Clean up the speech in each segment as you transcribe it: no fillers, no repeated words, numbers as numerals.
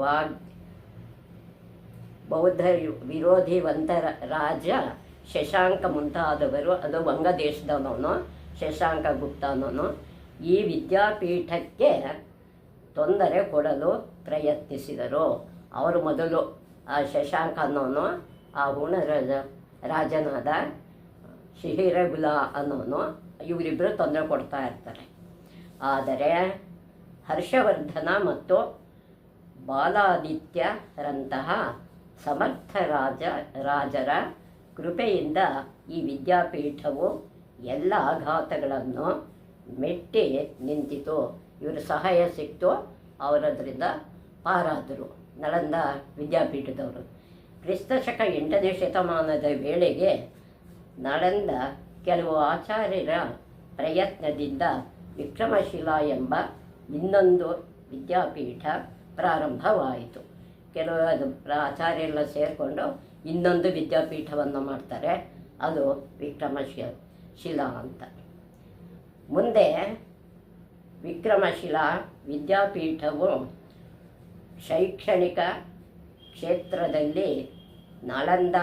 ವಾಗ್ ಬೌದ್ಧ ವಿರೋಧಿ ರಾಜ ಶಶಾಂಕ ಮುಂತಾದವರು, ಅದು ವಂಗದೇಶದವನು ಶಶಾಂಕ ಗುಪ್ತನವನು, ಈ ವಿದ್ಯಾಪೀಠಕ್ಕೆ ತೊಂದರೆ ಕೊಡಲು ಪ್ರಯತ್ನಿಸಿದರು. ಅವರು ಮೊದಲು ಆ ಶಶಾಂಕ ಅನ್ನೋನು, ಆ ಹುಣ ರಾಜನಾದ ಶಿಹಿರಗುಲ ಅನ್ನೋನು, ಇವರಿಬ್ಬರು ತೊಂದರೆ ಕೊಡ್ತಾ ಇರ್ತಾರೆ. ಆದರೆ ಹರ್ಷವರ್ಧನ ಮತ್ತು ಬಾಲಾದಿತ್ಯರಂತಹ ಸಮರ್ಥ ರಾಜರ ಕೃಪೆಯಿಂದ ಈ ವಿದ್ಯಾಪೀಠವು ಎಲ್ಲ ಆಘಾತಗಳನ್ನು ಮೆಟ್ಟಿ ನಿಂತಿತು. ಇವರು ಸಹಾಯ ಸಿಕ್ತು, ಅವರದ್ರಿಂದ ಪಾರಾದರು ನಳಂದ ವಿದ್ಯಾಪೀಠದವರು. ಕ್ರಿಸ್ತಶಕ 8ನೇ ಶತಮಾನದ ವೇಳೆಗೆ ನಳಂದ ಕೆಲವು ಆಚಾರ್ಯರ ಪ್ರಯತ್ನದಿಂದ ವಿಕ್ರಮಶಿಲಾ ಎಂಬ ಇನ್ನೊಂದು ವಿದ್ಯಾಪೀಠ ಪ್ರಾರಂಭವಾಯಿತು. ಕೆಲವು ಆಚಾರ್ಯರೆಲ್ಲ ಸೇರಿಕೊಂಡು ಇನ್ನೊಂದು ವಿದ್ಯಾಪೀಠವನ್ನು ಮಾಡ್ತಾರೆ, ಅದು ವಿಕ್ರಮಶಿಲಾ ಅಂತ. ಮುಂದೆ ವಿಕ್ರಮಶಿಲಾ ವಿದ್ಯಾಪೀಠವು ಶೈಕ್ಷಣಿಕ ಕ್ಷೇತ್ರದಲ್ಲಿ ನಳಂದ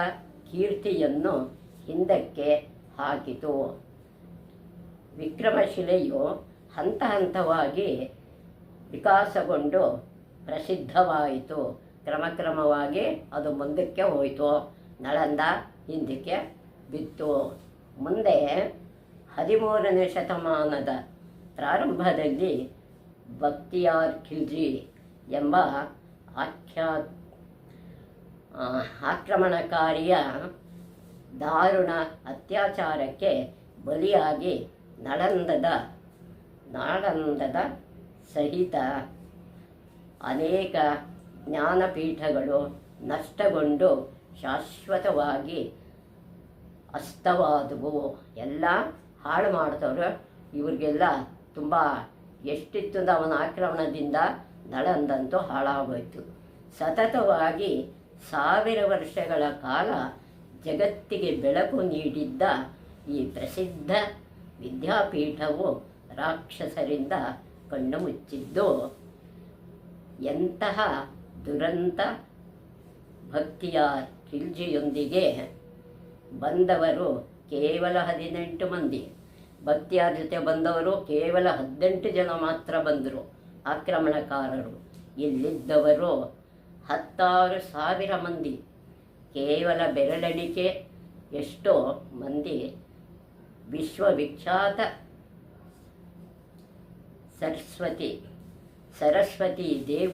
ಕೀರ್ತಿಯನ್ನು ಹಿಂದಕ್ಕೆ ಹಾಕಿತು. ವಿಕ್ರಮಶಿಲೆಯು ಹಂತ ಹಂತವಾಗಿ ವಿಕಾಸಗೊಂಡು ಪ್ರಸಿದ್ಧವಾಯಿತು. ಕ್ರಮಕ್ರಮವಾಗಿ ಅದು ಮುಂದಕ್ಕೆ ಹೋಯಿತು, ನಳಂದ ಹಿಂದಕ್ಕೆ ಬಿತ್ತು. ಮುಂದೆ 13ನೇ ಶತಮಾನದ ಪ್ರಾರಂಭದಲ್ಲಿ ಬಕ್ತಿಯಾರ್ ಖಿಲ್ಜಿ ಎಂಬ ಆಕ್ರಮಣಕಾರಿಯ ದಾರುಣ ಅತ್ಯಾಚಾರಕ್ಕೆ ಬಲಿಯಾಗಿ ನಳಂದದ ಸಹಿತ ಅನೇಕ ಜ್ಞಾನಪೀಠಗಳು ನಷ್ಟಗೊಂಡು ಶಾಶ್ವತವಾಗಿ ಅಸ್ತವಾದವು. ಎಲ್ಲ ಹಾಳು ಮಾಡ್ತವ್ರು. ಇವ್ರಿಗೆಲ್ಲ ತುಂಬ ಎಷ್ಟಿತ್ತು ಅವನ ಆಕ್ರಮಣದಿಂದ ನಳಂದಂತೂ ಹಾಳಾಗೋಯ್ತು. ಸತತವಾಗಿ 1000 ವರ್ಷಗಳ ಕಾಲ ಜಗತ್ತಿಗೆ ಬೆಳಕು ನೀಡಿದ್ದ ಈ ಪ್ರಸಿದ್ಧ ವಿದ್ಯಾಪೀಠವು ರಾಕ್ಷಸರಿಂದ ಕಣ್ಣು ಮುಚ್ಚಿದ್ದು. ಎಂತಹ ದುರಂತ! ಭಕ್ತಿಯಾರ್ ಖಿಲ್ಜಿಯೊಂದಿಗೆ ಬಂದವರು ಕೇವಲ 18 ಮಂದಿ. ಭಕ್ತಿಯಾರ್ ಜೊತೆ ಬಂದವರು ಕೇವಲ 18 ಜನ ಮಾತ್ರ ಬಂದರು, ಆಕ್ರಮಣಕಾರರು. ಇಲ್ಲಿದ್ದವರು 16,000 ಮಂದಿ. ಕೇವಲ ಬೆರಳೆಣಿಕೆ ಎಷ್ಟೋ ಮಂದಿ ವಿಶ್ವವಿಖ್ಯಾತ ಸರಸ್ವತಿ ದೇವಿ